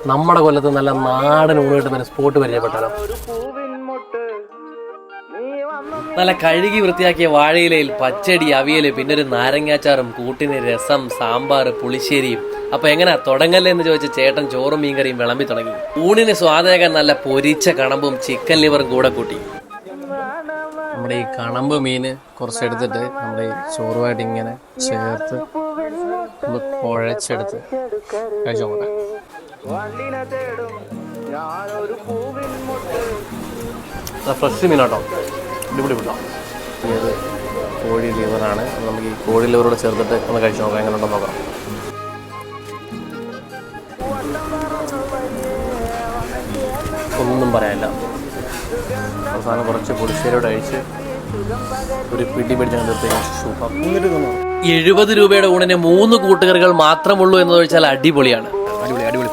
നമ്മുടെ കൊല്ലത്ത് നല്ല നാടൻ ഊണ് കിട്ടുന്ന സ്പോട്ട് പരിചയപ്പെട്ടാലോ? നല്ല കഴുകി വൃത്തിയാക്കിയ വാഴയിലയിൽ പച്ചടി, അവിയല്, പിന്നെ ഒരു നാരങ്ങാച്ചാറും കൂട്ടിന് രസം, സാമ്പാർ, പുളിശ്ശേരിയും. അപ്പൊ എങ്ങനെയാ തുടങ്ങല്ലേ എന്ന് ചോദിച്ച ചേട്ടൻ ചോറും മീൻകറിയും വിളമ്പി തുടങ്ങി. ഊണിന് സ്വാദേകാൻ നല്ല പൊരിച്ച കണമ്പും ചിക്കൻ ലിവറും കൂടെ കൂട്ടി. നമ്മുടെ ഈ കണമ്പ് മീന് കുറച്ചെടുത്തിട്ട് നമ്മുടെ ഈ ചോറുമായിട്ട് ഇങ്ങനെ ചേർത്ത് ഒന്ന് കുഴച്ചെടുത്ത് കഴിച്ചോട്ടെ. ഫ്രഷ് മീനാട്ടോ, അടിപൊളി കിട്ടാം. ഇത് കോഴി ലിവറാണ്. നമുക്ക് ഈ കോഴി ലിവറോട് ചേർത്തിട്ട് ഒന്ന് കഴിച്ചു നോക്കാം, എങ്ങനെ ഉണ്ടെന്ന് നോക്കാം. ഒന്നും പറയാനില്ല. അവസാനം കുറച്ച് പുളിശ്ശേരിയോട് കഴിച്ച് ഒരു പിടി പിടിച്ചാൽ സൂപ്പർ. 70 രൂപയുടെ ഊണിന് 3 കൂട്ടുകറികൾ മാത്രമുള്ളൂ എന്ന് ചോദിച്ചാൽ അടിപൊളിയാണ്. അടിപൊളി.